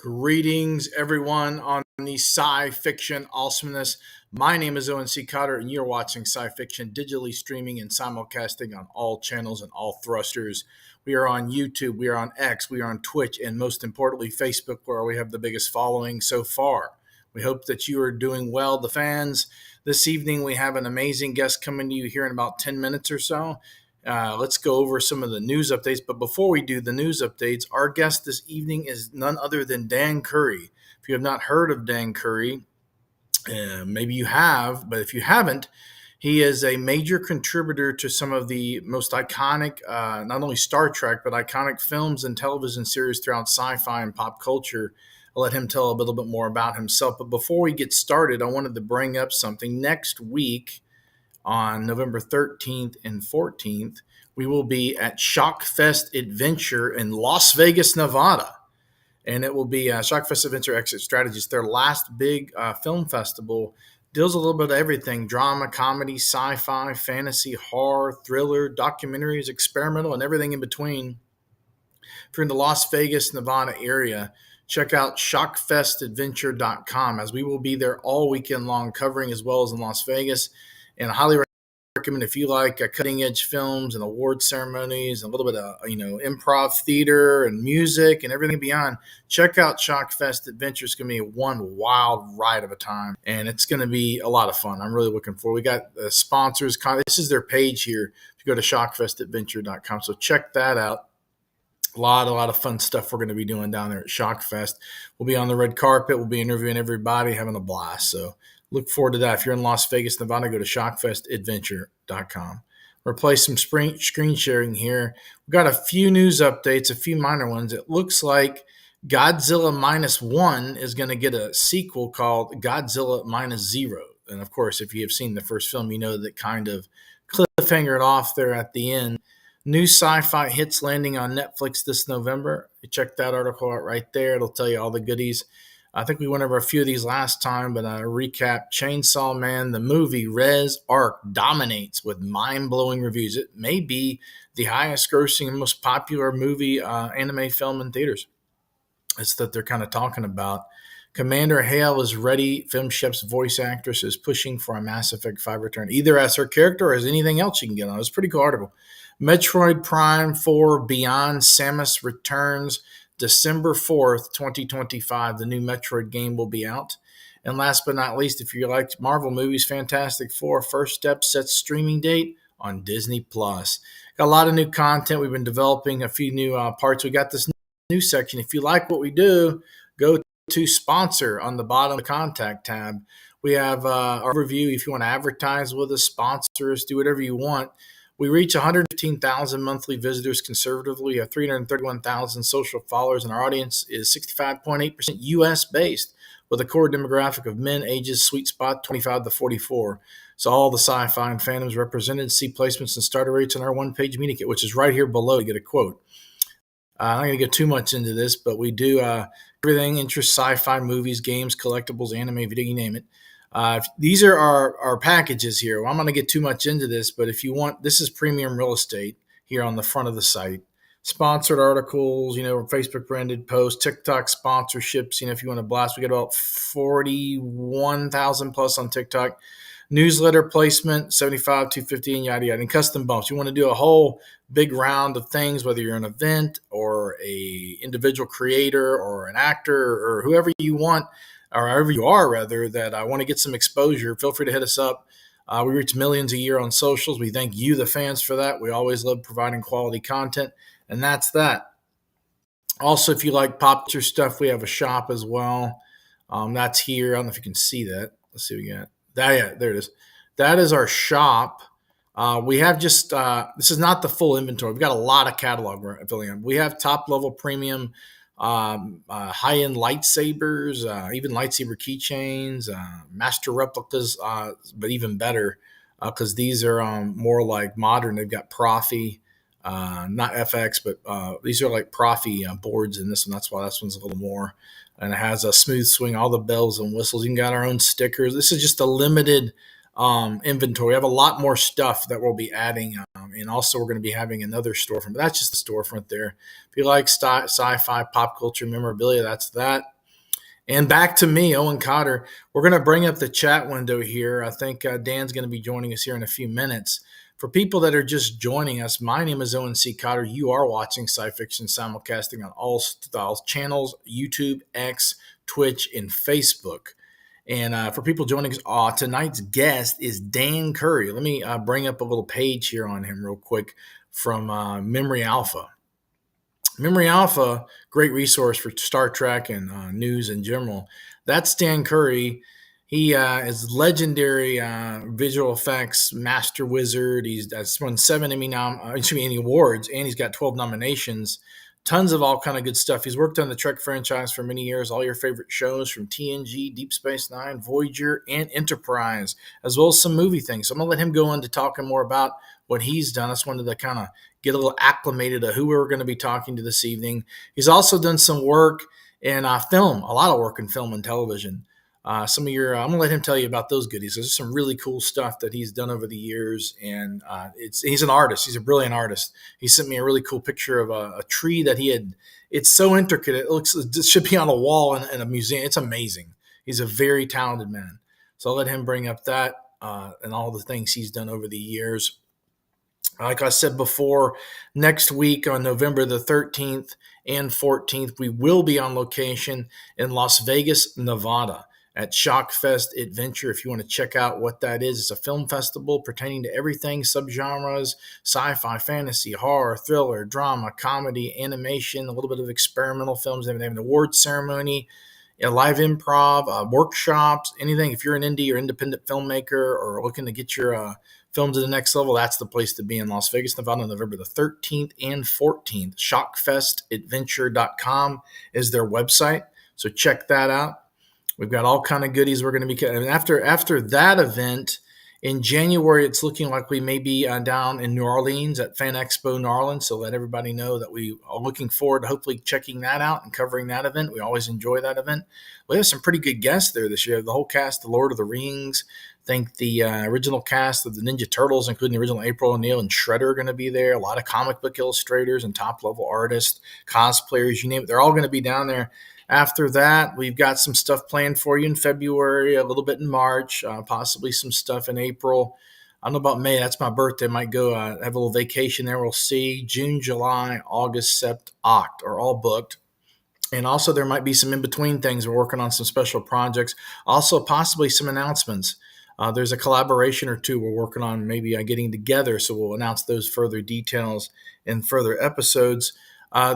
Greetings, everyone, on the Sci-Fiction Awesomeness. My name is Owen C. Cotter, and you're watching Sci-Fiction digitally streaming and simulcasting on all channels and all thrusters. We are on YouTube, we are on X, we are on Twitch, and most importantly, Facebook, where we have the biggest following so far. We hope that you are doing well, the fans. This evening, we have an amazing guest coming to you here in about 10 minutes or so. Let's go over some of the news updates. But before we do the news updates, our guest this evening is none other than Dan Curry. If you have not heard of Dan Curry, maybe you have, but if you haven't, he is a major contributor to some of the most iconic, not only Star Trek, but iconic films and television series throughout sci-fi and pop culture. I'll let him tell a little bit more about himself. But before we get started, I wanted to bring up something. Next week, on November 13th and 14th, we will be at Shockfest Adventure in Las Vegas, Nevada. And it will be Shockfest Adventure Exit Strategies. Their last big film festival. Deals a little bit of everything: drama, comedy, sci-fi, fantasy, horror, thriller, documentaries, experimental, and everything in between. If you're in the Las Vegas, Nevada area, check out shockfestadventure.com, as we will be there all weekend long, covering as well as in Las Vegas. And I highly recommend, if you like cutting edge films and award ceremonies and a little bit of improv theater and music and everything beyond, check out Shockfest Adventure. It's going to be one wild ride of a time, and it's going to be a lot of fun. I'm really looking forward. We got sponsors. This is their page here. If you go to shockfestadventure.com, so check that out. A lot of fun stuff we're going to be doing down there at Shockfest. We'll be on the red carpet. We'll be interviewing everybody, having a blast. So look forward to that. If you're in Las Vegas, Nevada, go to shockfestadventure.com. We'll play some screen sharing here. We've got a few news updates, a few minor ones. It looks like Godzilla Minus One is going to get a sequel called Godzilla Minus Zero. And of course, if you have seen the first film, you know that kind of cliffhangered off there at the end. New sci-fi hits landing on Netflix this November. You check that article out right there. It'll tell you all the goodies. I think we went over a few of these last time, but recap: Chainsaw Man, the movie Res Arc, dominates with mind-blowing reviews. It may be the highest grossing and most popular movie anime film in theaters. It's that they're kind of talking about. Commander Hale is ready. Film Chef's voice actress is pushing for a Mass Effect 5 return, either as her character or as anything else you can get on. It's a pretty cool article. Metroid Prime 4 Beyond Samus returns December 4th, 2025. The new Metroid game will be out. And last but not least, if you like Marvel movies, Fantastic Four First Step sets streaming date on Disney+. Got a lot of new content. We've been developing a few new parts. We got this new section. If you like what we do, go to sponsor on the bottom of the contact tab. We have our review. If you want to advertise with us, sponsor us, do whatever you want. We reach 115,000 monthly visitors conservatively. We have 331,000 social followers, and our audience is 65.8% U.S.-based, with a core demographic of men ages sweet spot 25 to 44. So all the sci-fi and fandoms represented. See placements and starter rates on our one-page media kit, which is right here below to get a quote. I'm not going to get too much into this, but we do everything: interest, sci-fi, movies, games, collectibles, anime, video, you name it. These are our packages here. Well, I'm not going to get too much into this, but if you want, this is premium real estate here on the front of the site. Sponsored articles, Facebook branded posts, TikTok sponsorships. If you want to blast, we got about 41,000 plus on TikTok. Newsletter placement, 75, 250, and yada, yada. And custom bumps. You want to do a whole big round of things, whether you're an event or a individual creator or an actor or whoever you want, or however you are, rather, that I want to get some exposure, feel free to hit us up. We reach millions a year on socials. We thank you, the fans, for that. We always love providing quality content, and that's that. Also, if you like pop culture stuff, we have a shop as well. That's here. I don't know if you can see that. Let's see what we got. Yeah, there it is. That is our shop. We have just, this is not the full inventory. We've got a lot of catalog we're filling in. We have top-level premium high-end lightsabers, even lightsaber keychains, master replicas, but even better because these are more like modern. They've got Profi, not FX, but these are like Profi boards in this one. That's why this one's a little more. And it has a smooth swing, all the bells and whistles. You can got our own stickers. This is just a limited inventory. We have a lot more stuff that we'll be adding. And also we're going to be having another storefront, but that's just the storefront there. If you like sci-fi, pop culture, memorabilia, that's that. And back to me, Owen Cotter. We're going to bring up the chat window here. I think Dan's going to be joining us here in a few minutes. For people that are just joining us, my name is Owen C. Cotter. You are watching SciFiction simulcasting on all styles channels: YouTube, X, Twitch, and Facebook. And for people joining us, tonight's guest is Dan Curry. Let me bring up a little page here on him real quick from Memory Alpha. Memory Alpha, great resource for Star Trek and news in general. That's Dan Curry. He is legendary visual effects master wizard. He's won 7 Emmy awards, and he's got 12 nominations. Tons of all kind of good stuff. He's worked on the Trek franchise for many years. All your favorite shows from TNG, Deep Space Nine, Voyager, and Enterprise, as well as some movie things. So I'm gonna let him go into talking more about what he's done. I just wanted to kind of get a little acclimated to who we were going to be talking to this evening. He's also done some work in film, a lot of work in film and television. I'm going to let him tell you about those goodies. There's some really cool stuff that he's done over the years, and he's an artist. He's a brilliant artist. He sent me a really cool picture of a tree that he had. It's so intricate. It should be on a wall in a museum. It's amazing. He's a very talented man. So I'll let him bring up that and all the things he's done over the years. Like I said before, next week on November the 13th and 14th, we will be on location in Las Vegas, Nevada at Shockfest Adventure. If you want to check out what that is, it's a film festival pertaining to everything, subgenres, sci-fi, fantasy, horror, thriller, drama, comedy, animation, a little bit of experimental films. They have an awards ceremony, a live improv, workshops, anything. If you're an indie or independent filmmaker or looking to get your film to the next level, that's the place to be in Las Vegas, Nevada, November the 13th and 14th. Shockfestadventure.com is their website, so check that out. We've got all kind of goodies we're going to be. And after that event in January, it's looking like we may be down in New Orleans at Fan Expo New Orleans. So let everybody know that we are looking forward to hopefully checking that out and covering that event. We always enjoy that event. We have some pretty good guests there this year. The whole cast, the Lord of the Rings. I think the original cast of the Ninja Turtles, including the original April O'Neil and Shredder, are going to be there. A lot of comic book illustrators and top-level artists, cosplayers, you name it. They're all going to be down there. After that, we've got some stuff planned for you in February, a little bit in March, possibly some stuff in April. I don't know about May. That's my birthday. Might go have a little vacation there. We'll see. June, July, August, Sept, Oct are all booked. And also there might be some in-between things. We're working on some special projects. Also possibly some announcements. There's a collaboration or two we're working on maybe getting together. So we'll announce those further details in further episodes.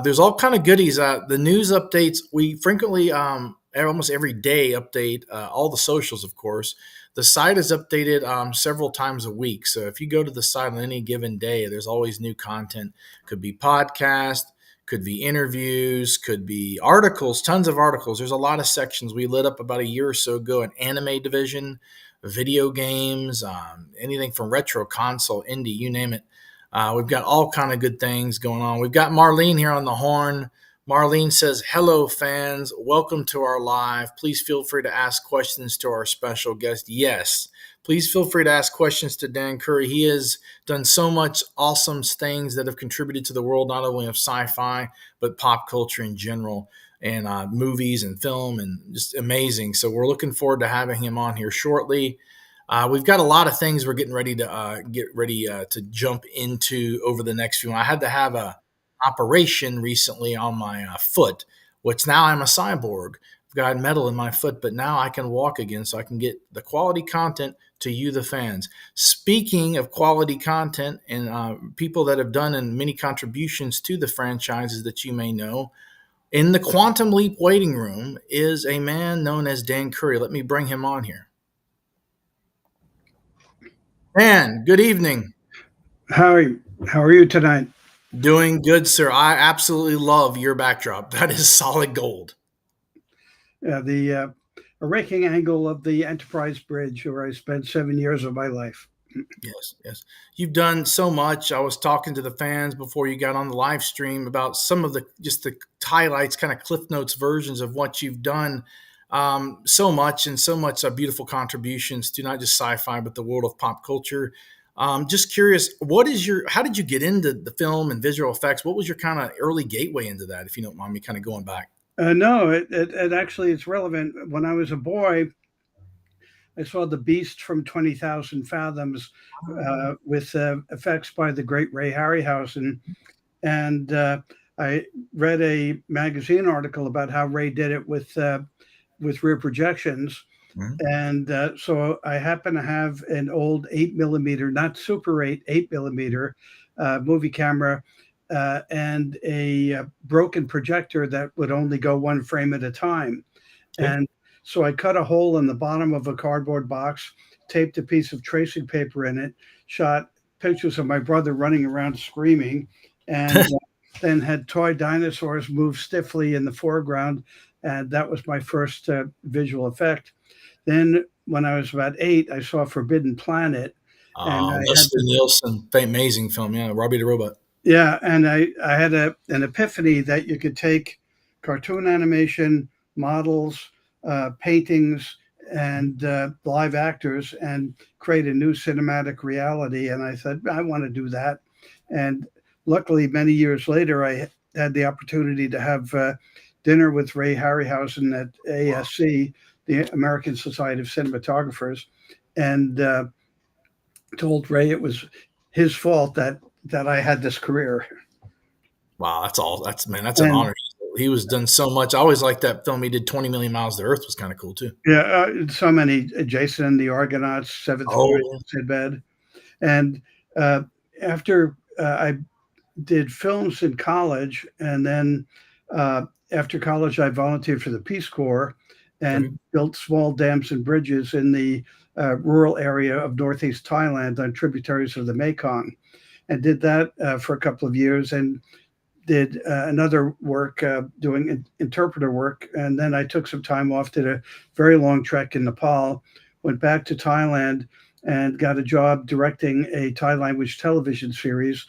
There's all kind of goodies. The news updates, we frequently, almost every day, update all the socials, of course. The site is updated several times a week. So if you go to the site on any given day, there's always new content. Could be podcast, could be interviews, could be articles, tons of articles. There's a lot of sections. We lit up about a year or so ago an anime division, video games, anything from retro, console, indie, you name it. We've got all kind of good things going on. We've got Marlene here on the horn. Marlene says, hello, fans. Welcome to our live. Please feel free to ask questions to our special guest. Yes, please feel free to ask questions to Dan Curry. He has done so much awesome things that have contributed to the world, not only of sci-fi, but pop culture in general, and movies and film, and just amazing. So we're looking forward to having him on here shortly. We've got a lot of things we're getting ready to jump into over the next few months. I had to have a operation recently on my foot, which now I'm a cyborg. I've got metal in my foot, but now I can walk again, so I can get the quality content to you, the fans. Speaking of quality content and people that have done many contributions to the franchises that you may know, in the Quantum Leap waiting room is a man known as Dan Curry. Let me bring him on here. Dan, good evening. How are you tonight? Doing good, sir. I absolutely love your backdrop. That is solid gold. The raking angle of the Enterprise Bridge, where I spent 7 years of my life. Yes. You've done so much. I was talking to the fans before you got on the live stream about some of the highlights, kind of Cliff Notes versions of what you've done. So much beautiful contributions to not just sci-fi, but the world of pop culture. Just curious, how did you get into the film and visual effects? What was your kind of early gateway into that, if you don't mind me kind of going back? No, it actually it's relevant. When I was a boy, I saw The Beast from 20,000 Fathoms with effects by the great Ray Harryhausen. And I read a magazine article about how Ray did it with rear projections. Mhm. And so I happen to have an old 8 millimeter, not Super 8, 8 millimeter movie camera and a broken projector that would only go one frame at a time. Okay. And so I cut a hole in the bottom of a cardboard box, taped a piece of tracing paper in it, shot pictures of my brother running around screaming, and then had toy dinosaurs move stiffly in the foreground. And that was my first visual effect. Then, when I was about 8, I saw Forbidden Planet, and I had Leslie this, Nielsen, amazing film. Yeah, Robbie the Robot. yeah, and I had an epiphany that you could take cartoon animation, models, paintings, and live actors and create a new cinematic reality. And I said, I want to do that. And luckily, many years later, I had the opportunity to have dinner with Ray Harryhausen at ASC, the American Society of Cinematographers, and told Ray it was his fault that I had this career. Wow, that's all. That's an And honor. He was done so much. I always liked that film. He did 20 million miles to Earth was kind of cool too. yeah, so many Jason and the Argonauts, Seventh Voyage, Oh, Sinbad, and uh, after I did films in college, and then uh, after college, I volunteered for the Peace Corps okay. and built small dams and bridges in the rural area of northeast Thailand on tributaries of the Mekong, and did that for a couple of years, and did another work doing interpreter work. And then I took some time off, did a very long trek in Nepal, went back to Thailand, and got a job directing a Thai language television series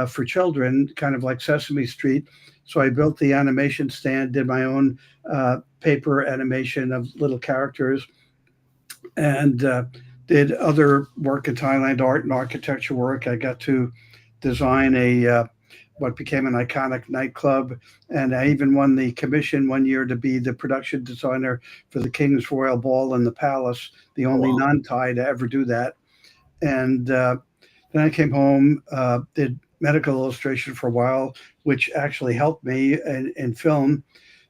for children, kind of like Sesame Street. So I built the animation stand, did my own paper animation of little characters, and did other work in Thailand, art and architecture work. I got to design a what became an iconic nightclub, and I even won the commission one year to be the production designer for the King's Royal Ball in the Palace, the Oh, only wow. non-Thai to ever do that. And then I came home, did medical illustration for a while, which actually helped me in film.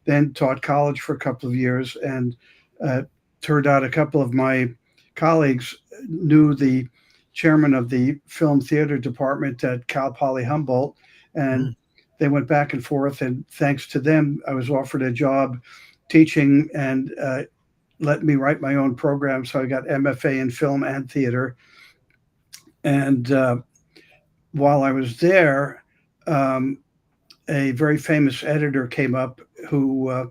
Then taught college for a couple of years, and uh, turned out a couple of my colleagues knew the chairman of the film theater department at Cal Poly Humboldt, and Mm. they went back and forth. And thanks to them, I was offered a job teaching and let me write my own program. So I got MFA in film and theater. And while I was there, um, a very famous editor came up who uh,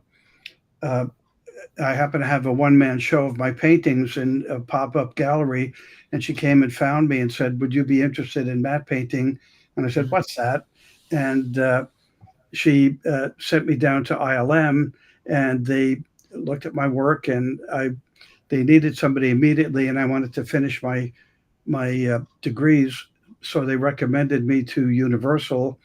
I happened to have a one man show of my paintings in a pop up gallery. And she came and found me and said, "Would you be interested in matte painting?" And I said, Mm. "What's that?" And she sent me down to ILM, and they looked at my work, and they needed somebody immediately, and I wanted to finish my degrees. So they recommended me to Universal,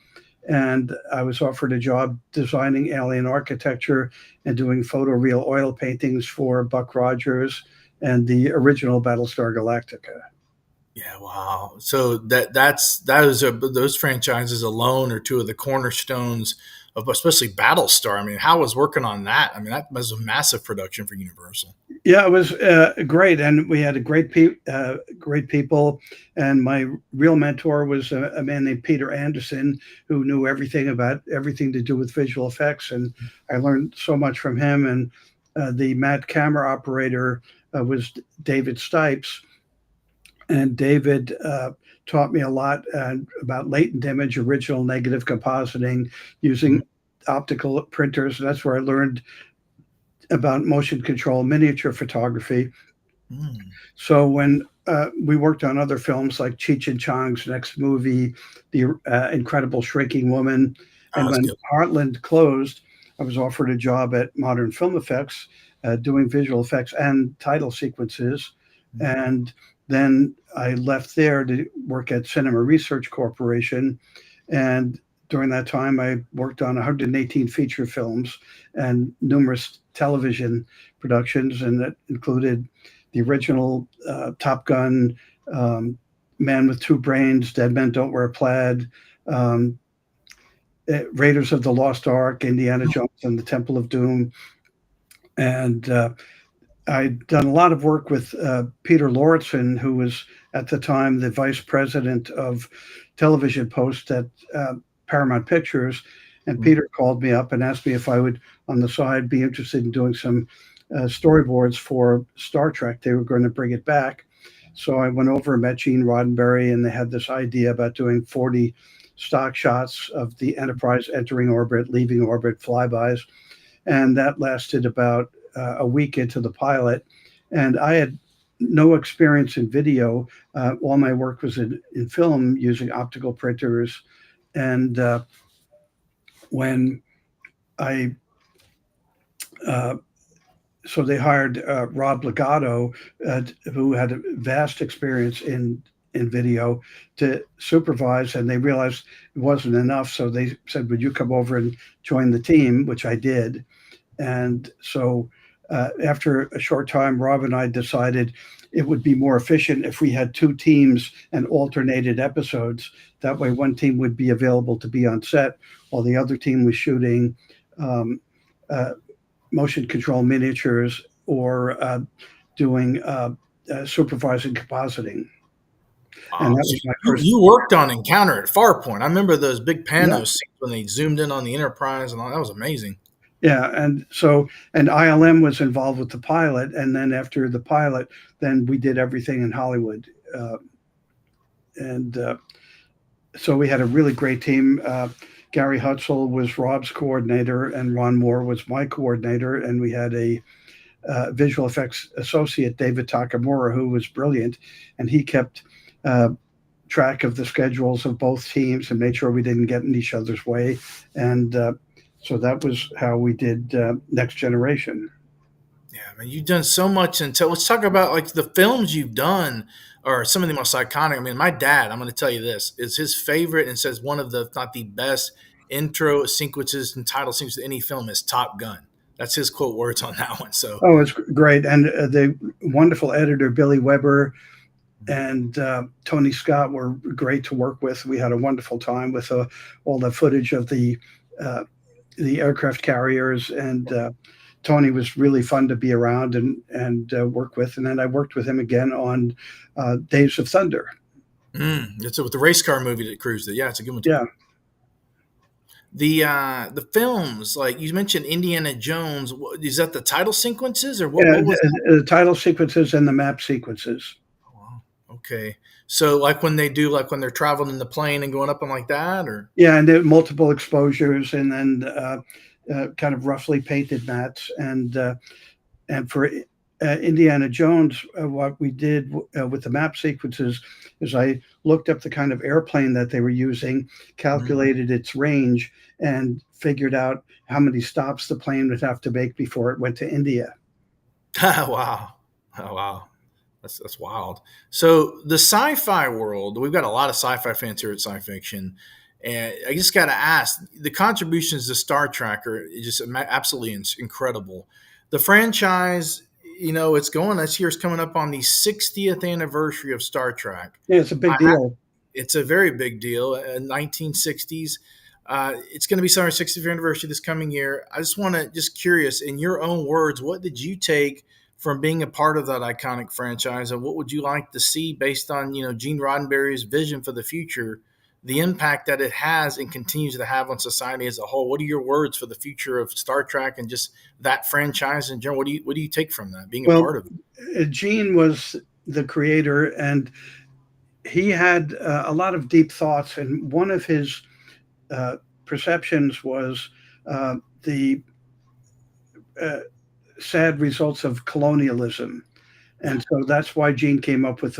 and I was offered a job designing alien architecture and doing photoreal oil paintings for Buck Rogers and the original Battlestar Galactica. Yeah, wow. So those franchises alone are two of the cornerstones of especially Battlestar. I mean, how was working on that? I mean, that was a massive production for Universal. Yeah, it was great, and we had great people. And my real mentor was a man named Peter Anderson, who knew everything about everything to do with visual effects, and I learned so much from him. And the matte camera operator was David Stipes, and David taught me a lot about latent image, original negative compositing, Mhm. using optical printers. And that's where I learned about motion control miniature photography. Mm. So when we worked on other films like Cheech and Chong's next movie, The Incredible Shrinking Woman, Oh, and that's when good. Heartland closed, I was offered a job at Modern Film Effects, doing visual effects and title sequences. Mm. And then I left there to work at Cinema Research Corporation, and during that time, I worked on 118 feature films and numerous television productions, and that included the original Top Gun, um, Man with Two Brains, Dead Men Don't Wear Plaid, um, Raiders of the Lost Ark, Indiana Jones and the Temple of Doom, and I'd done a lot of work with Peter Lorreson, who was at the time the vice president of television post at Paramount Pictures. And Mhm. Peter called me up and asked me if I would, on the side, be interested in doing some storyboards for Star Trek. They were going to bring it back. So I went over and met Gene Roddenberry, and they had this idea about doing 40 stock shots of the Enterprise entering orbit, leaving orbit, flybys. And that lasted about a week into the pilot. And I had no experience in video. All my work was in film using optical printers. And when I, uh, so they hired Rob Legato, who had a vast experience in video to supervise, and they realized it wasn't enough. So they said, "Would you come over and join the team?" Which I did. And so after a short time, Rob and I decided it would be more efficient if we had two teams and alternated episodes. That way, one team would be available to be on set while the other team was shooting um, uh, motion control miniatures or doing supervising compositing. And Wow. that So was my you, first. you worked on Encounter at Farpoint. I remember those big Yeah. panos scenes when they zoomed in on the Enterprise and all. That was amazing. Yeah, and so and ILM was involved with the pilot, and then after the pilot, then we did everything in Hollywood, and so we had a really great team. Gary Hutzel was Rob's coordinator, and Ron Moore was my coordinator, and we had a visual effects associate, David Takamura, who was brilliant, and he kept uh, track of the schedules of both teams and made sure we didn't get in each other's way, and so that was how we did Next Generation. Yeah, man, you've done so much. And let's talk about like the films you've done are some of the most iconic. I mean, my dad, I'm going to tell you this, is his favorite and says one of the, if not the best intro sequences and title sequences to any film is Top Gun. That's his quote words on that one. So, Oh, it's great. And the wonderful editor, Billy Weber, and Tony Scott were great to work with. We had a wonderful time with all the footage of uh, the aircraft carriers, and Tony was really fun to be around and work with. And then I worked with him again on Days of Thunder. it's with the race car movie that cruised it. Yeah, it's a good one too. Yeah, The films, like you mentioned Indiana Jones, is that the title sequences or what, yeah. what was The title sequences and the map sequences. wow. Okay. So like when they do like when they're traveling in the plane and going up and like that or Yeah, and there multiple exposures, and then kind of roughly painted mats, and for Indiana Jones, what we did with the map sequences is I looked up the kind of airplane that they were using, Mhm. calculated its range, and figured out how many stops the plane would have to make before it went to India. Wow. Oh, wow. That's wild. So the sci-fi world, we've got a lot of sci-fi fans here at SciFiction. And I just got to ask, the contributions to Star Trek are just absolutely incredible. The franchise, it's going, this year's coming up on the 60th anniversary of Star Trek. Yeah, it's a big deal. It's a very big deal. 1960s. It's going to be Summer 60th anniversary this coming year. I just want to just curious, in your own words, what did you take from being a part of that iconic franchise, and what would you like to see based on Gene Roddenberry's vision for the future, the impact that it has and continues to have on society as a whole? What are your words for the future of Star Trek and just that franchise in general? What do you take from that being a Well, part of it? Gene was the creator, and he had a lot of deep thoughts. And one of his uh, perceptions was the uh, sad results of colonialism. Yeah. And so that's why Gene came up with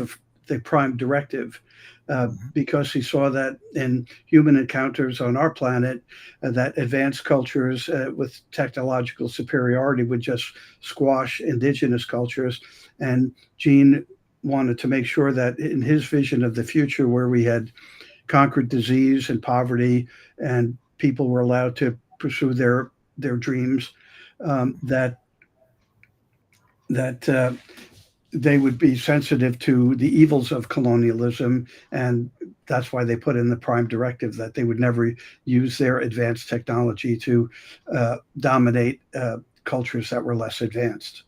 the prime directive, Mhm. because he saw that in human encounters on our planet, that advanced cultures with technological superiority would just squash indigenous cultures. And Gene wanted to make sure that in his vision of the future, where we had conquered disease and poverty, and people were allowed to pursue their dreams. That that they would be sensitive to the evils of colonialism, and that's why they put in the prime directive that they would never use their advanced technology to dominate cultures that were less advanced.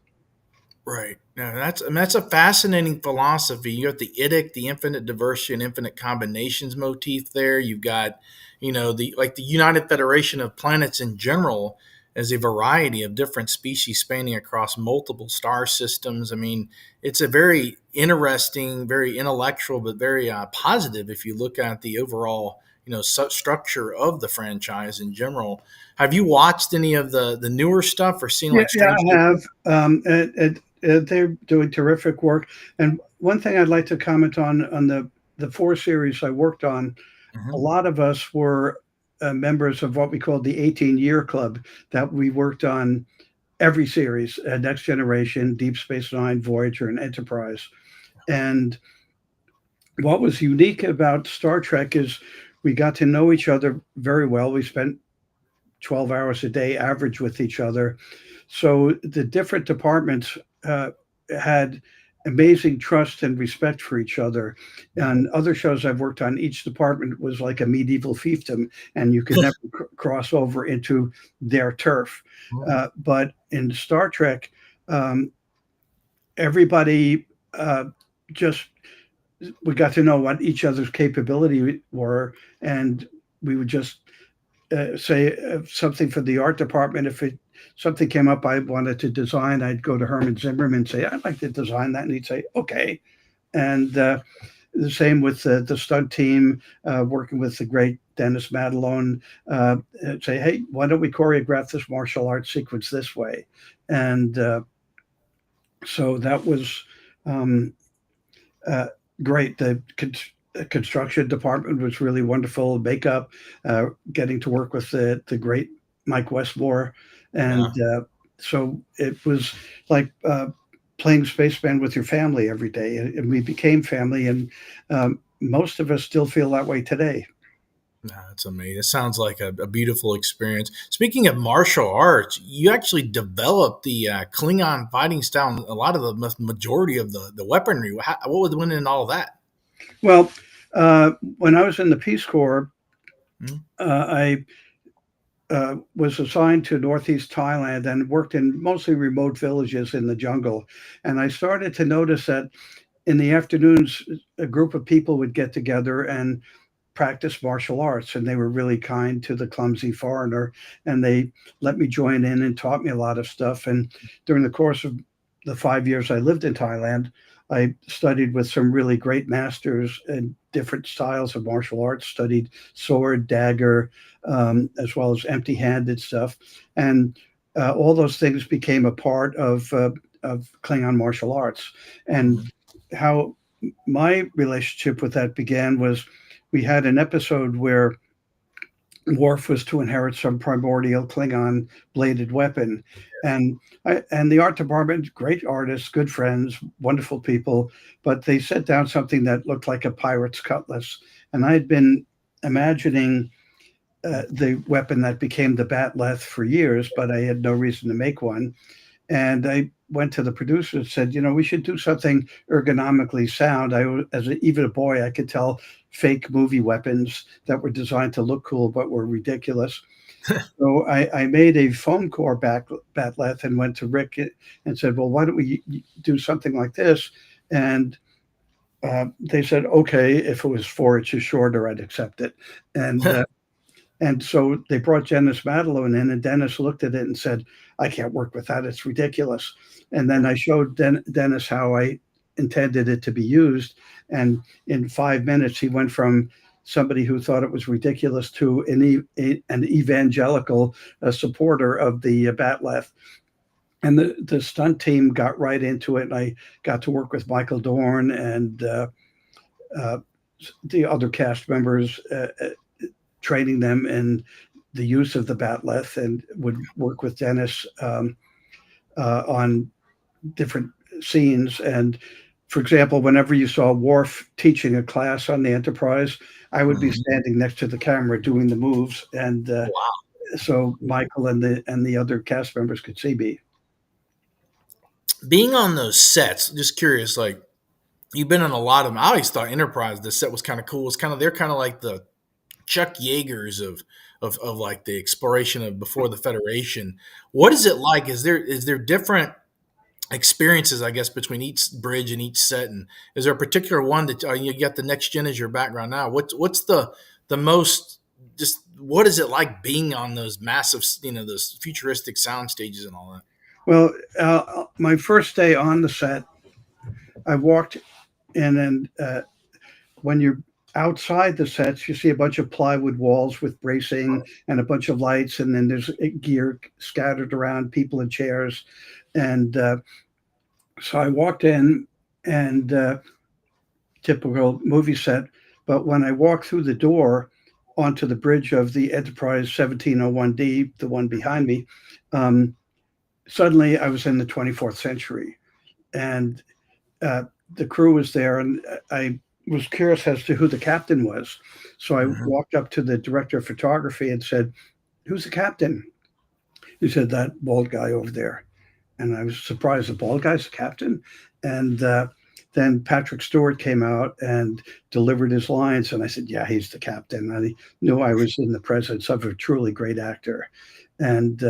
Right. Now that's a fascinating philosophy. You got the idic, the infinite diversity and infinite combinations motif there. You've got, the United Federation of Planets in general as a variety of different species spanning across multiple star systems. I mean, it's a very interesting, very intellectual, but very positive if you look at the overall, structure of the franchise in general. Have you watched any of the newer stuff or seen Yeah, like yeah, Strange I New have. They're doing terrific work. And one thing I'd like to comment on the four series I worked on, a Mhm. lot of us were members of what we called the 18-year club, that we worked on every series, Next Generation, Deep Space Nine, Voyager, and Enterprise. And what was unique about Star Trek is we got to know each other very well. We spent 12 hours a day average with each other. So the different departments had amazing trust and respect for each other. On other shows I've worked on, each department was like a medieval fiefdom, and you could never cross over into their turf. But in Star Trek, um, everybody just we got to know what each other's capability were, and we would just say something for the art department. If something came up I wanted to design, I'd go to Herman Zimmerman and say, I'd like to design that. And he'd say, okay. And the same with the stunt team, working with the great Dennis Madelon, say, hey, why don't we choreograph this martial arts sequence this way? And so that was um, uh, great. The construction department was really wonderful. Makeup, getting to work with the great Mike Westmore, and Yeah. so it was like playing spaceman with your family every day, and we became family. And most of us still feel that way today. No, that's amazing. It sounds like a beautiful experience. Speaking of martial arts, you actually developed the Klingon fighting style, and a lot of the majority of the weaponry. What went in all that? Well, when I was in the Peace Corps, Mhm. I was assigned to Northeast Thailand and worked in mostly remote villages in the jungle. And I started to notice that in the afternoons, a group of people would get together and practice martial arts. And they were really kind to the clumsy foreigner. And they let me join in and taught me a lot of stuff. And during the course of the 5 years I lived in Thailand, I studied with some really great masters in different styles of martial arts, studied sword, dagger, as well as empty handed stuff. And all those things became a part of Klingon martial arts. And Mhm. how my relationship with that began was we had an episode where Worf was to inherit some primordial Klingon bladed weapon. And the art department, great artists, good friends, wonderful people, but they set down something that looked like a pirate's cutlass. And I had been imagining the weapon that became the Batleth for years, but I had no reason to make one. And I went to the producer and said, we should do something ergonomically sound. Even a boy, I could tell fake movie weapons that were designed to look cool but were ridiculous. So I made a foam core batleth and went to Rick and said, well, why don't we do something like this? And they said, okay, if it was 4 inches shorter, I'd accept it. And and so they brought Dennis Madelon in, and Dennis looked at it and said, I can't work with that. It's ridiculous. And then I showed Dennis how I intended it to be used. And in 5 minutes, he went from somebody who thought it was ridiculous to an evangelical supporter of the Batleth. And the stunt team got right into it. And I got to work with Michael Dorn and uh, the other cast members. Training them in the use of the batleth, and would work with Dennis on different scenes. And For example, whenever you saw Worf teaching a class on the Enterprise, I would be Mhm. standing next to the camera doing the moves, and Wow. so Michael and the other cast members could see me. Being on those sets, just curious, like you've been on a lot of them. I always thought Enterprise, the set was kind of cool. It's kind of they're kind of like the Chuck Yeagers of like the exploration of before the Federation. What is it like? Is there different experiences, I guess, between each bridge and each set? And is there a particular one that you got the next gen as your background now? What's the most just what is it like being on those massive, those futuristic sound stages and all that? Well, my first day on the set, I walked in, and when you're outside the sets, you see a bunch of plywood walls with bracing and a bunch of lights, and then there's gear scattered around, people in chairs, and so I walked in, and typical movie set. But when I walked through the door onto the bridge of the Enterprise 1701D, the one behind me, um, suddenly I was in the 24th century, and uh, the crew was there, and I was curious as to who the captain was. So I Mhm. walked up to the director of photography and said, "Who's the captain?" He said, "That bald guy over there." And I was surprised the bald guy's the captain. And then Patrick Stewart came out and delivered his lines, and I said, "Yeah, he's the captain." And I knew I was in the presence of a truly great actor. And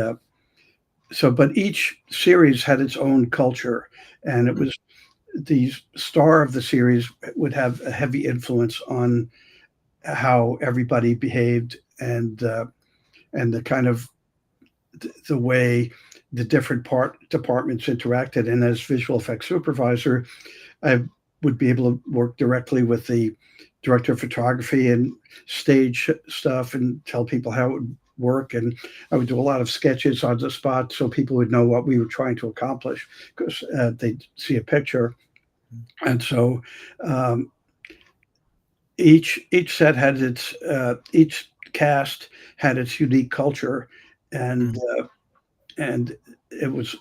but each series had its own culture, and it was the star of the series would have a heavy influence on how everybody behaved, and the kind of the way the different departments interacted. And as visual effects supervisor, I would be able to work directly with the director of photography and stage stuff and tell people how it would work. And I would do a lot of sketches on the spot so people would know what we were trying to accomplish, because they'd see a picture. And so um, each set had its each cast had its unique culture, and Mhm. and it was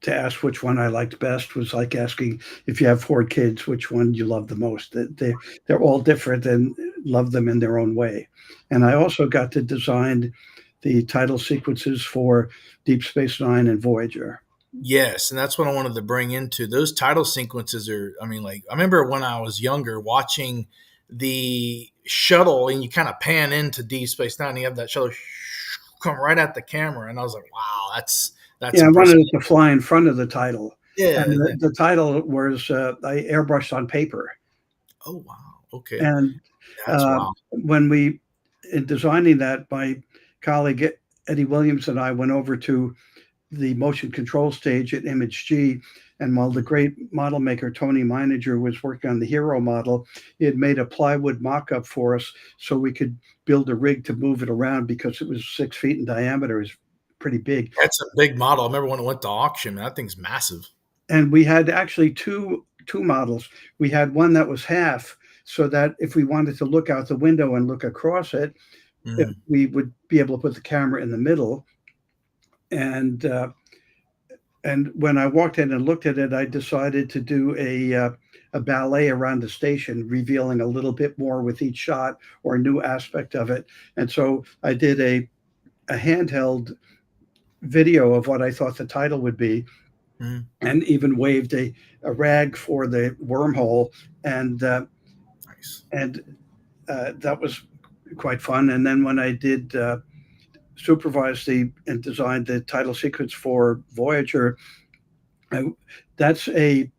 to ask which one I liked best was like asking if you have four kids, which one you love the most. They're all different and love them in their own way. And I also got to design the title sequences for Deep Space Nine and Voyager. Yes, and that's what I wanted to bring into those title sequences. Are I mean, like I remember when I was younger watching the shuttle, and you kind of pan into Deep Space Nine. And you have that shuttle come right at the camera, and I was like, "Wow, that's Yeah, I impressive." wanted it to fly in front of the title, and Yeah. the title was I airbrushed on paper. Oh wow. Okay, And that's wow. when we, in designing that, my colleague Eddie Williams and I went over to the motion control stage at Image G. And while the great model maker Tony Meininger was working on the Hero model, he had made a plywood mock up for us so we could build a rig to move it around because it was 6 feet in diameter. It was pretty big. That's a big model. I remember when it went to auction. Man, that thing's massive. And we had actually two models. We had one that was half, so that if we wanted to look out the window and look across it, Mm. we would be able to put the camera in the middle. And when I walked in and looked at it, I decided to do a ballet around the station, revealing a little bit more with each shot or a new aspect of it. And so I did a handheld video of what I thought the title would be, Mm. and even waved a rag for the wormhole, and Nice. and that was quite fun. And then when I did supervise the and designed the title sequence for Voyager, I, that's a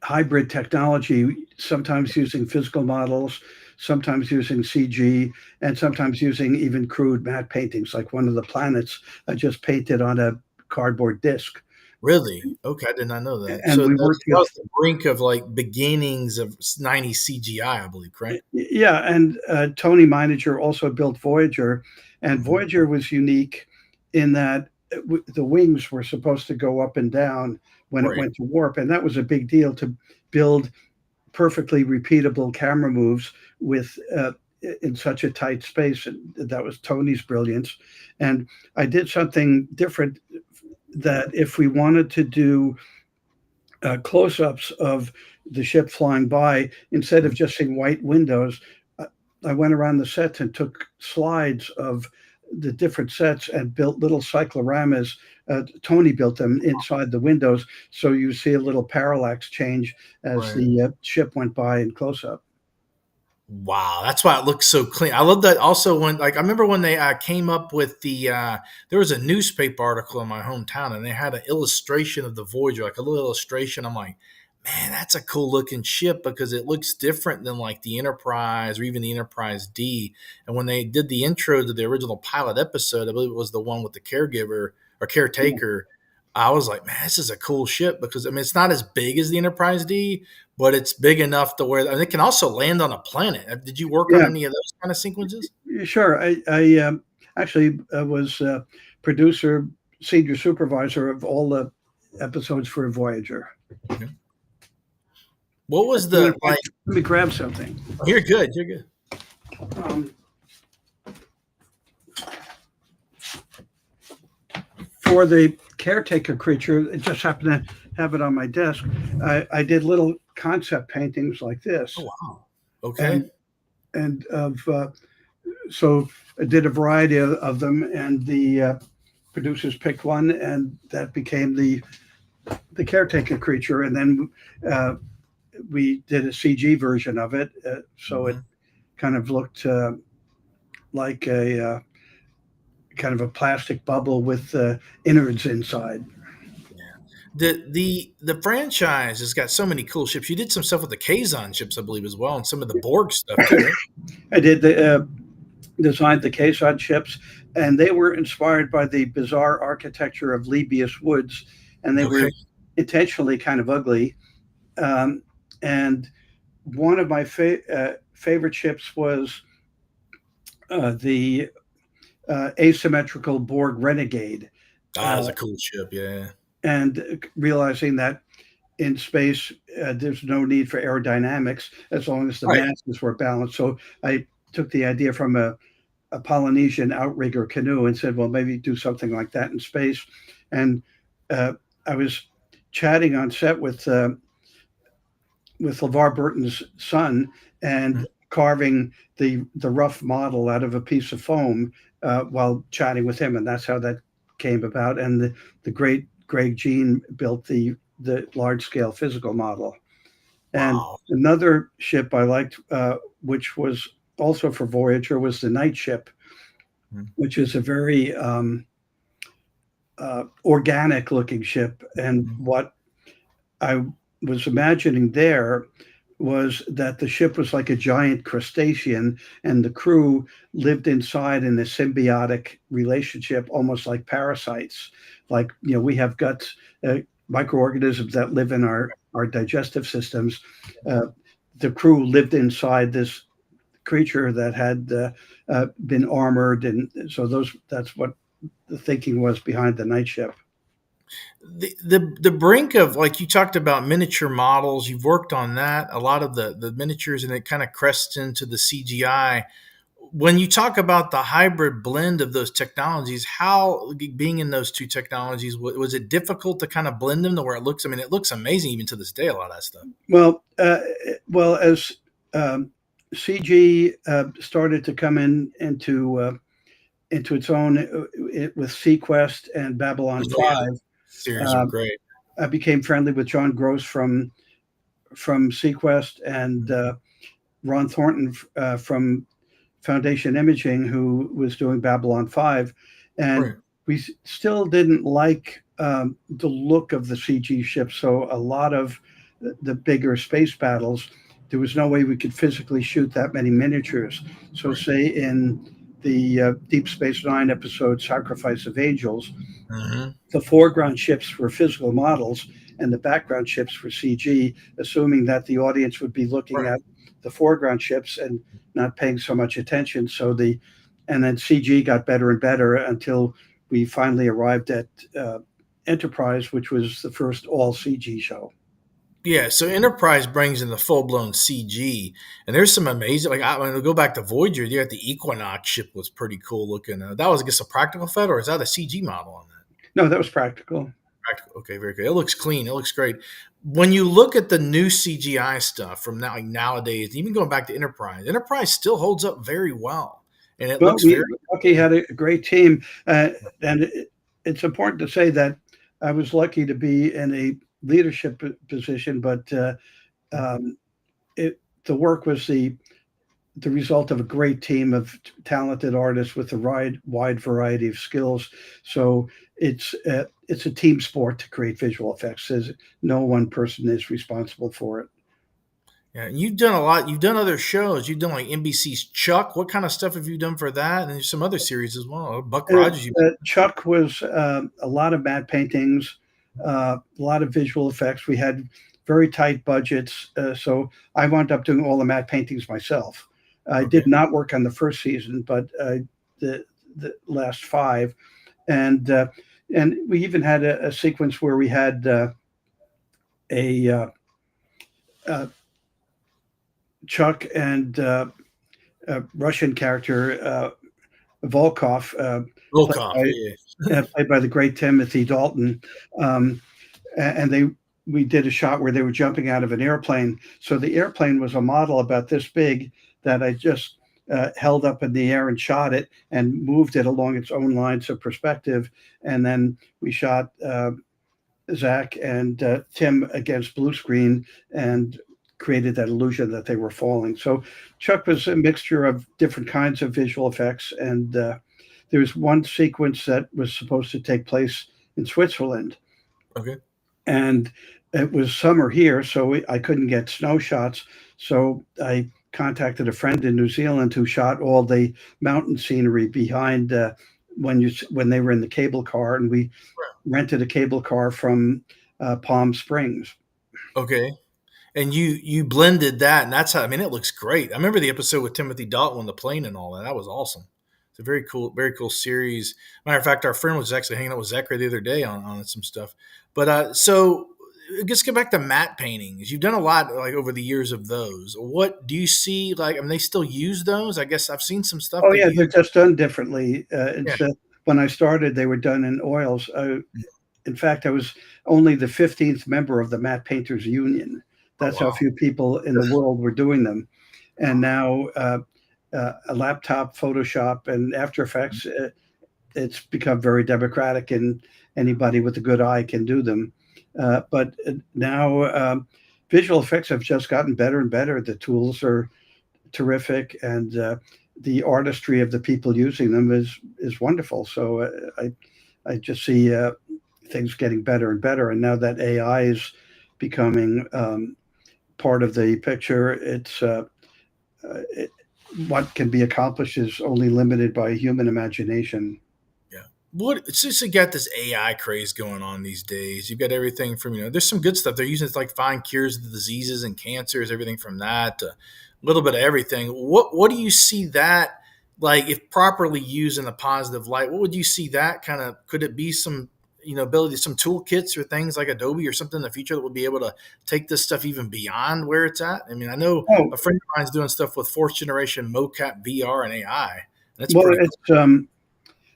hybrid technology, sometimes using physical models, sometimes using CG, and sometimes using even crude matte paintings. Like one of the planets I just painted on a cardboard disc. Really? Okay, I did not know that. And So we that worked with, was the brink of like beginnings of '90s CGI, I believe, correct? yeah, and Tony Meininger also built Voyager, and Mhm. Voyager was unique in that the wings were supposed to go up and down when it Right. went to warp, and that was a big deal to build perfectly repeatable camera moves with in such a tight space. And that was Tony's brilliance. And I did something different, that if we wanted to do close-ups of the ship flying by. Instead of just seeing white windows, uh, I went around the sets and took slides of the different sets and built little cycloramas. Tony built them inside the windows, so you see a little parallax change as Right. the ship went by in close-up. Wow, that's why it looks so clean. I love that. Also, when like I remember when they came up with there was a newspaper article in my hometown, and they had an illustration of the Voyager, like a little illustration. I'm like, man, that's a cool looking ship because it looks different than like the Enterprise or even the Enterprise D. And when they did the intro to the original pilot episode, I believe it was the one with the caregiver or Yeah, caretaker. I was like, man, this is a cool ship because I mean, it's not as big as the Enterprise D, but it's big enough to where and it can also land on a planet. Did you work on yeah, any of those kind of sequences? sure. I actually was producer, senior supervisor of all the episodes for Voyager. Yeah. What As was a matter the of like? fact, let me grab something. You're good. You're good. Um, for the caretaker creature, it just happened to have it on my desk. I did little concept paintings like this, Oh wow. Okay. and and of so I did a variety of them, and the producers picked one, and that became the caretaker creature, and then uh, we did a CG version of it, so it Hmm. kind of looked like a kind of a plastic bubble with innards inside. The franchise has got so many cool ships. You did some stuff with the Kazon ships, I believe, as well, and some of the Borg stuff too, right? I did designed the Quezon ships, and they were inspired by the bizarre architecture of Lebbeus Woods, and they Okay. were intentionally kind of ugly. Um, and one of my favorite ships was the asymmetrical Borg Renegade, Ah, uh, that's a cool ship. Yeah. and realizing that in space, there's no need for aerodynamics as long as the Right. masses were balanced. So I took the idea from a Polynesian outrigger canoe and said, well, maybe do something like that in space. And uh, I was chatting on set with LeVar Burton's son and Mhm. carving the rough model out of a piece of foam while chatting with him, and that's how that came about. And the great Greg Jean built the large scale physical model. And Wow. another ship I liked, which was also for Voyager, was the Night Ship, Mhm. which is a very organic looking ship. And Mhm. what I was imagining there was that the ship was like a giant crustacean and the crew lived inside in a symbiotic relationship, almost like parasites. Like, we have guts, microorganisms that live in our digestive systems. Uh, the crew lived inside this creature that had been armored. And so that's what the thinking was behind the night ship. The brink of like you talked about miniature models. You've worked on that a lot of the miniatures, and it kind of crests into the CGI. When you talk about the hybrid blend of those technologies, how being in those two technologies was it difficult to kind of blend them to where it looks? I mean, it looks amazing even to this day. A lot of that stuff. Well, as CG started to come into its own with Sequest and Babylon Oh yeah, 5, series were um, great. I became friendly with John Gross from Sequest and Ron Thornton from Foundation Imaging, who was doing Babylon 5. And Right. we still didn't like the look of the CG ship. So a lot of the bigger space battles, there was no way we could physically shoot that many miniatures. So, Right. say in the Deep Space Nine episode, Sacrifice of Angels, Hmm. the foreground ships were physical models and the background ships were CG, assuming that the audience would be looking Right. at the foreground ships and not paying so much attention. And then CG got better and better until we finally arrived at Enterprise, which was the first all CG show. Yeah, so Enterprise brings in the full blown CG, and there's some amazing. Like when we go back to Voyager, you got the Equinox ship was pretty cool looking. That was, I guess, a practical effect, or is that a CG model on that? No, that was practical. Practical. Okay, very good. It looks clean. It looks great. When you look at the new CGI stuff from now, like nowadays, even going back to Enterprise, Enterprise still holds up very well, and it Well, looks very. Bucky had a great team, and it's important to say that I was lucky to be in a leadership position, but um, the work was the result of a great team of talented artists with a wide variety of skills. So it's a team sport to create visual effects. As no one person is responsible for it. Yeah, and you've done a lot. You've done other shows. You've done like NBC's Chuck. What kind of stuff have you done for that? And there's some other series as well. Buck Rogers. You Chuck was a lot of matte paintings, a lot of visual effects. We had very tight budgets, so I wound up doing all the matte paintings myself. I okay? did not work on the first season, but the the last five, and uh, and we even had a sequence where we had a Chuck and a Russian character Volkov, played Volkov. by Yeah. played by the great Timothy Dalton. Um, and they we did a shot where they were jumping out of an airplane. So the airplane was a model about this big that I just held up in the air and shot it and moved it along its own lines of perspective. And then we shot Zach and Tim against blue screen and created that illusion that they were falling. So Chuck was a mixture of different kinds of visual effects. And there was one sequence that was supposed to take place in Switzerland, Okay. and it was summer here, so I couldn't get snow shots. So I contacted a friend in New Zealand who shot all the mountain scenery behind when they were in the cable car, and we rented a cable car from Palm Springs. Okay. And you blended that, and that's how. I mean, it looks great. I remember the episode with Timothy Dalton on the plane and all that. That was awesome. It's a very cool series. Matter of fact, our friend was actually hanging out with Zachary the other day on some stuff. But so let's get back to matte paintings. You've done a lot like over the years of those. What do you see? Like, I mean, they still use those. I guess I've seen some stuff Oh they yeah, use. they're just done differently. Yeah. When I started, they were done in oils. In fact, I was only the 15th member of the Matte Painters Union. Oh That's how wow. few people in the world were doing them. And now a laptop, Photoshop, and After Effects, it's become very democratic, and anybody with a good eye can do them. But now visual effects have just gotten better and better. The tools are terrific, and the artistry of the people using them is wonderful. So I just see things getting better and better. And now that AI is becoming part of the picture, it, what can be accomplished is only limited by human imagination. Yeah. It's just you got this AI craze going on these days. You've got everything from, there's some good stuff. They're using it to like find cures to diseases and cancers, everything from that to a little bit of everything. What do you see that like if properly used in a positive light? What would you see that kind of could it be some ability some toolkits or things like Adobe or something in the future that will be able to take this stuff even beyond where it's at? I mean, I know Oh, a friend of mine's doing stuff with fourth generation mocap VR and AI. And that's well, pretty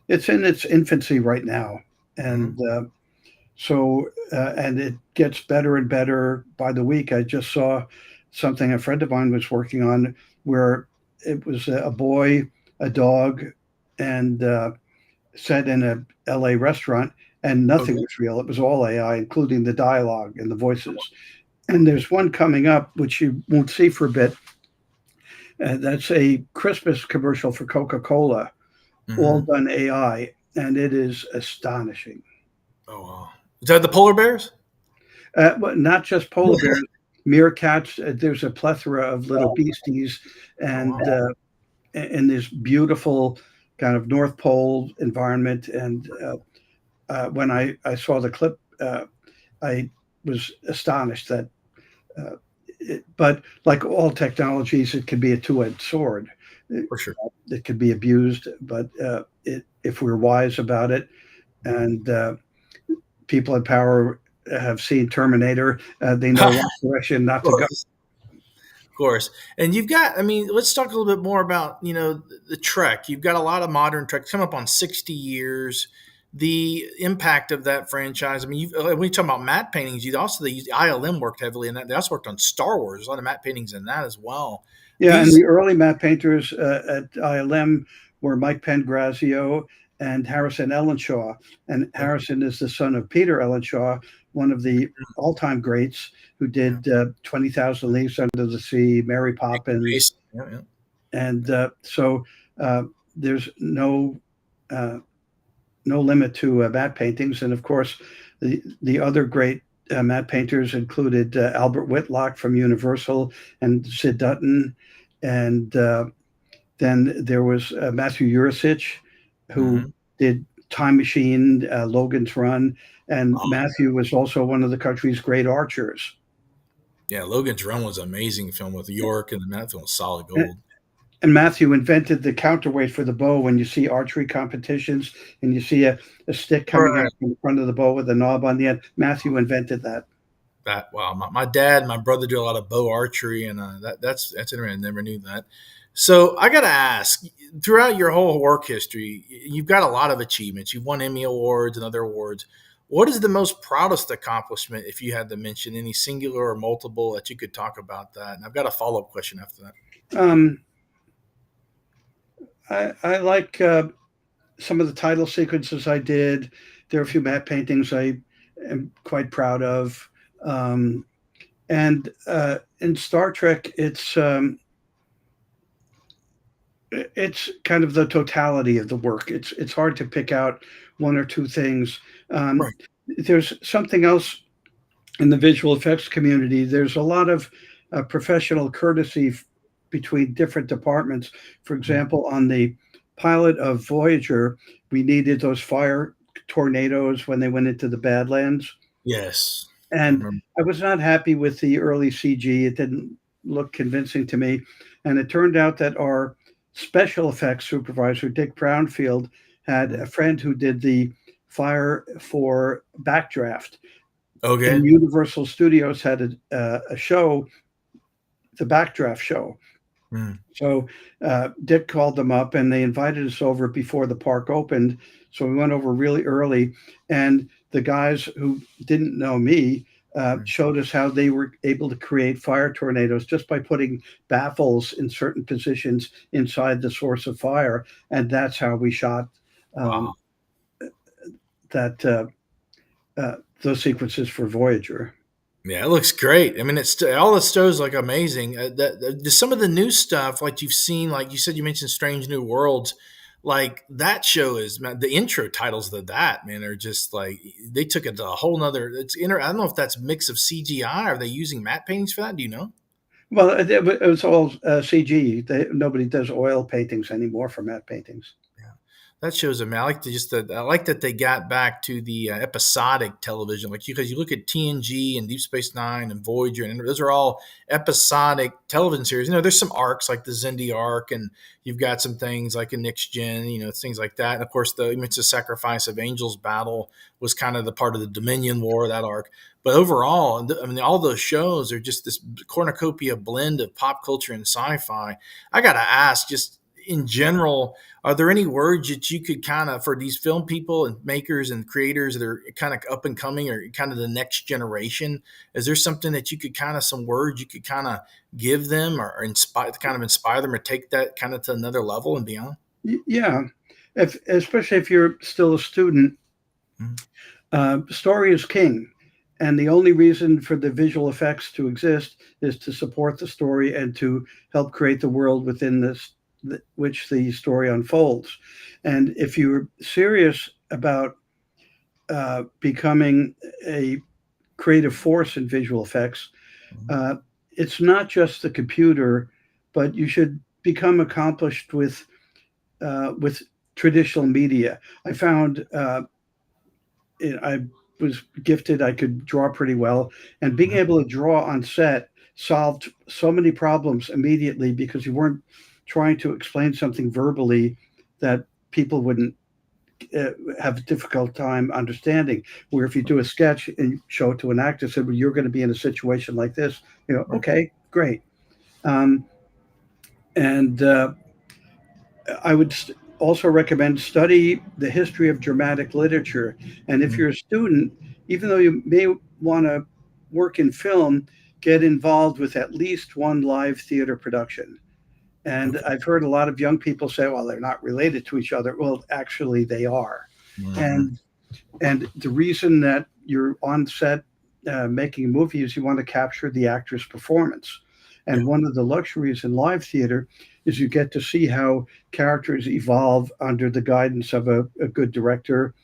it's in its infancy right now, cool. and and it gets better and better by the week. I just saw something a friend of mine was working on where it was a boy, a dog, and set in a LA restaurant, and nothing Okay. was real. It was all AI, including the dialogue and the voices. And there's one coming up which you won't see for a bit. That's a Christmas commercial for Coca-Cola, all Hmm. done AI, and it is astonishing. Oh, wow. Is that the polar bears? But not just polar bears, meerkats. There's a plethora of little Oh, beasties, oh, and wow. in this beautiful kind of North Pole environment. And when I saw the clip, I was astonished that. Uh, but like all technologies, it can be a two-edged sword. It, For sure. it can be abused, but if we're wise about it, and people in power have seen Terminator, they know what direction not to go. Of course. And you've got, I mean, let's talk a little bit more about, the Trek. You've got a lot of modern Trek come up on 60 years. the impact of that franchise. I mean, when you talk about matte paintings, you also they used ILM worked heavily in that. They also worked on Star Wars. There's a lot of matte paintings in that as well. Yeah, and These the early matte painters at ILM were Mike Pangrazio and Harrison Ellenshaw. And Harrison is the son of Peter Ellenshaw, one of the all-time greats who yeah, did 20,000 Leagues Under the Sea, Mary Poppins. yeah, yeah. And so there's uh, no limit to matte paintings. And of course, the other great matte painters included Albert Whitlock from Universal and Sid Dutton. And then there was Matthew Urisic, who Hmm. did Time Machine, Logan's Run. And Oh, Matthew was also one of the country's great archers. yeah, Logan's Run was an amazing film with York, and that film was solid gold. And Matthew invented the counterweight for the bow. When you see archery competitions and you see a stick coming out Right. from the front of the bow with a knob on the end, Matthew invented that. That wow, my dad, and my brother do a lot of bow archery, and that's interesting. I never knew that. So I got to ask, throughout your whole work history, you've got a lot of achievements. You've won Emmy awards and other awards. What is the most proudest accomplishment, if you had to mention any singular or multiple that you could talk about that? And I've got a follow up question after that. Um, I like some of the title sequences I did. There are a few matte paintings I am quite proud of. Um, and in Star Trek, it's kind of the totality of the work. It's hard to pick out one or two things. Um, Right. there's something else in the visual effects community. There's a lot of professional courtesy between different departments. For Mhm. example, on the pilot of Voyager, we needed those fire tornadoes when they went into the Badlands. Yes, I And remember. I was not happy with the early CG. It didn't look convincing to me. And it turned out that our special effects supervisor, Dick Brownfield, had Mhm. a friend who did the fire for Backdraft. Okay. And Universal Studios had a show, the Backdraft show. Mm. So Dick called them up and they invited us over before the park opened. So we went over really early, and the guys who didn't know me Mm. showed us how they were able to create fire tornadoes just by putting baffles in certain positions inside the source of fire, and that's how we shot Wow. um, that those sequences for Voyager. Yeah, it looks great. I mean, it's all the shows look amazing. Just some of the new stuff, like you've seen, like you said, you mentioned Strange New Worlds. Like that show is man, the intro titles of that man are just like they took it to a whole nother. I don't know if that's a mix of CGI. Are they using matte paintings for that? Do you know? Well, it was all CG. Nobody does oil paintings anymore for matte paintings. Yeah. That shows them. I like to just. I like that they got back to the episodic television, like because you look at TNG and Deep Space Nine and Voyager, and those are all episodic television series. You know, there's some arcs like the Xindi arc, and you've got some things like a Next Gen, you know, things like that. And of course, it's a Sacrifice of Angels battle was kind of the part of the Dominion War that arc. But overall, I mean, all those shows are just this cornucopia blend of pop culture and sci-fi. I got to ask, just in general, are there any words that you could kind of, for these film people and makers and creators that are kind of up and coming or kind of the next generation? Is there something that you could kind of, some words you could kind of give them or inspire them or take that kind of to another level and beyond? Yeah, especially if you're still a student, Mhm. story is king. And the only reason for the visual effects to exist is to support the story and to help create the world within which the story unfolds. And if you're serious about becoming a creative force in visual effects, Mhm. uh, it's not just the computer, but you should become accomplished with traditional media. I found I was gifted. I could draw pretty well, and being Mhm. able to draw on set solved so many problems immediately because you weren't trying to explain something verbally that people wouldn't have a difficult time understanding. Where if you do a sketch and show it to an actor, said, "Well, you're going to be in a situation like this," Right. okay, great. Um, and I would also recommend study the history of dramatic literature. And if Mhm. you're a student, even though you may want to work in film, get involved with at least one live theater production. And Okay. I've heard a lot of young people say, well, they're not related to each other. Well, actually, they are. Hmm. And the reason that you're on set making a movie is you want to capture the actor's performance. Yeah. And one of the luxuries in live theater is you get to see how characters evolve under the guidance of a good director.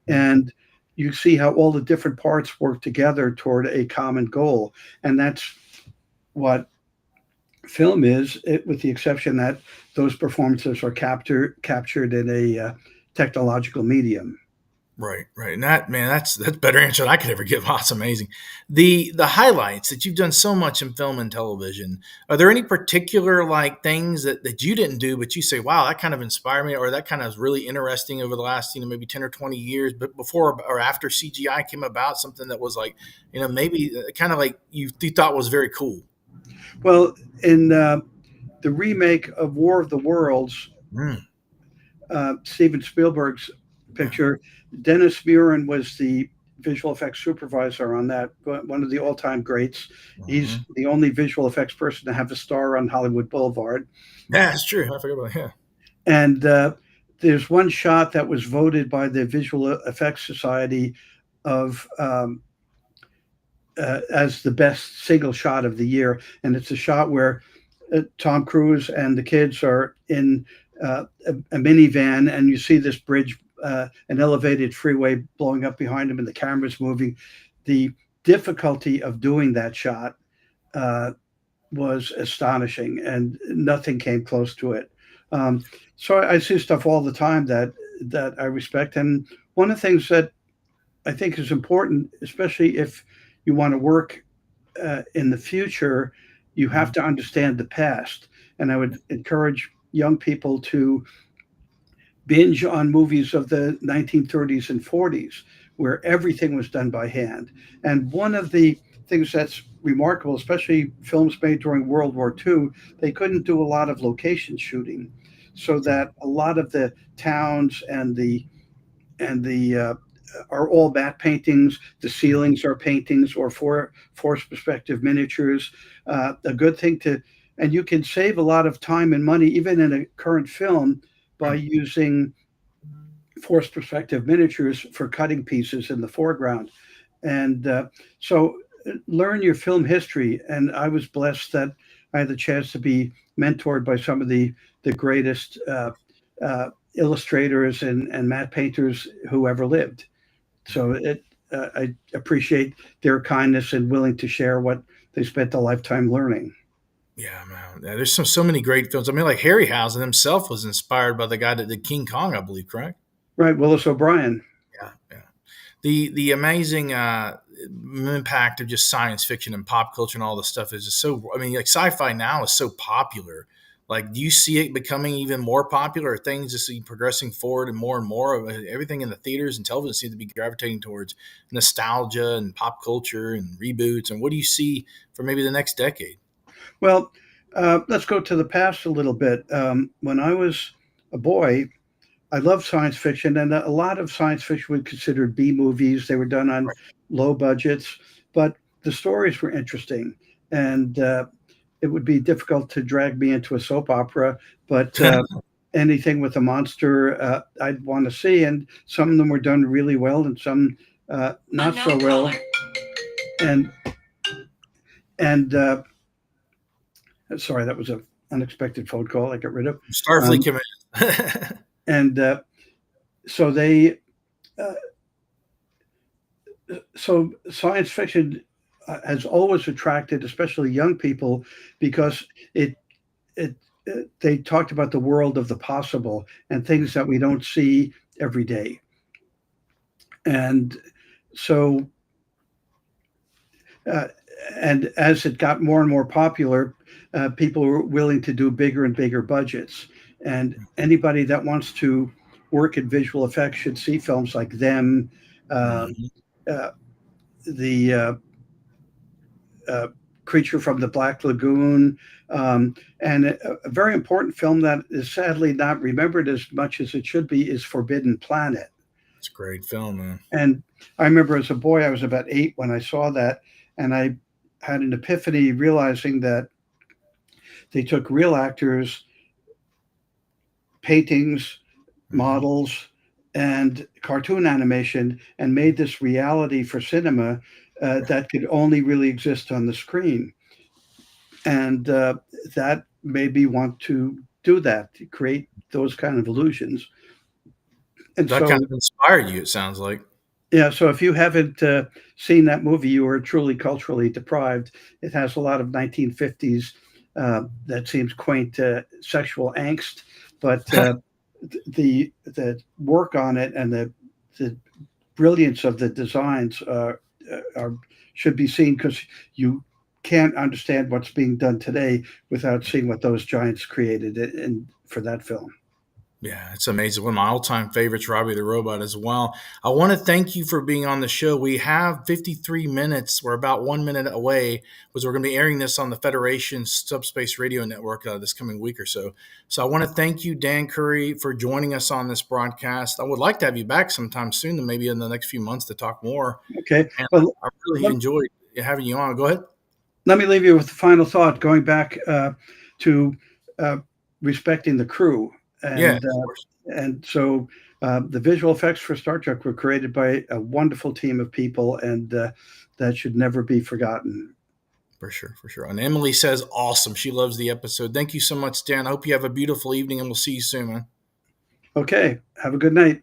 And you see how all the different parts work together toward a common goal. And that's what film is, with the exception that those performances are captured in a technological medium. Right, right, and that man, that's better answer than I could ever give. Oh, it's amazing. The highlights that you've done so much in film and television. Are there any particular like things that you didn't do, but you say, "Wow, that kind of inspired me," or that kind of was really interesting over the last maybe 10 or 20 years, but before or after CGI came about, something that was like maybe kind of like you thought was very cool. Well, in the remake of War of the Worlds, Mm, Steven Spielberg's yeah. picture, Dennis Muren was the visual effects supervisor on that, one of the all-time greats. He's Hmm. the only visual effects person to have a star on Hollywood Boulevard. Yeah, that's true. I forgot about yeah. And there's one shot that was voted by the Visual Effects Society of as the best single shot of the year, and it's a shot where Tom Cruise and the kids are in a minivan, and you see this bridge, an elevated freeway blowing up behind them, and the camera's moving. The difficulty of doing that shot uh, was astonishing, and nothing came close to it. Um, so I see stuff all the time that I respect, and one of the things that I think is important, especially if you want to work in the future, you have Mhm. to understand the past. And I would encourage young people to binge on movies of the 1930s and 40s, where everything was done by hand. And one of the things that's remarkable, especially films made during World War II, they couldn't do a lot of location shooting, so that a lot of the towns and the are all matte paintings. The ceilings are paintings or force perspective miniatures. A good thing to, and you can save a lot of time and money even in a current film by using force perspective miniatures for cutting pieces in the foreground. And so learn your film history. And I was blessed that I had the chance to be mentored by some of the greatest illustrators and matte painters who ever lived. So I appreciate their kindness and willing to share what they spent a lifetime learning. Yeah, man. Yeah, there's so many great films. I mean, like Harryhausen himself was inspired by the guy that did King Kong, I believe, correct? Right, Willis O'Brien. Yeah, yeah. The amazing impact of just science fiction and pop culture and all this stuff is just so. I mean, like sci-fi now is so popular. Like, do you see it becoming even more popular? Or things just progressing forward and more of everything in the theaters and television seems to be gravitating towards nostalgia and pop culture and reboots? And what do you see for maybe the next decade? Well, let's go to the past a little bit. When I was a boy, I loved science fiction, and a lot of science fiction we considered B movies. They were done on low budgets, but the stories were interesting, and it would be difficult to drag me into a soap opera. But anything with a monster, I'd want to see, and some of them were done really well, and some not so well. And and sorry, that was an unexpected phone call I got rid of. Starfleet Um, Command. and so they uh, so science fiction has always attracted, especially young people, because it, it they talked about the world of the possible and things that we don't see every day. And so, uh, and as it got more and more popular, people were willing to do bigger and bigger budgets. And anybody that wants to work in visual effects should see films like them, uh, Mhm. uh, the uh, Creature from the Black Lagoon, and a very important film that is sadly not remembered as much as it should be is Forbidden Planet. It's a great film, man. And I remember as a boy, I was about 8 when I saw that, and I had an epiphany realizing that they took real actors, paintings, Mm-hmm. models, and cartoon animation and made this reality for cinema that could only really exist on the screen. And that made me want to do that, to create those kind of illusions. And That kind so, of inspired you, it sounds like. yeah, so if you haven't seen that movie, you are truly culturally deprived. It has a lot of 1950s that seems quaint sexual angst, but the work on it and the brilliance of the designs are should be seen because you can't understand what's being done today without seeing what those giants created for that film. Yeah, it's amazing. One of my all-time favorites, Robbie the Robot, as well. I want to thank you for being on the show. We have 53 minutes. We're about 1 minute away, because we're going to be airing this on the Federation Subspace Radio Network this coming week or so. So I want to thank you, Dan Curry, for joining us on this broadcast. I would like to have you back sometime soon, and maybe in the next few months, to talk more. Okay, And well, I really let, enjoyed having you on. Go ahead. let me leave you with the final thought, going back to uh, respecting the crew, Yeah, and of course. so the visual effects for Star Trek were created by a wonderful team of people, and that should never be forgotten. For sure, for sure. And Emily says, awesome. She loves the episode. Thank you so much, Dan. I hope you have a beautiful evening, and we'll see you soon, man. Okay, have a good night.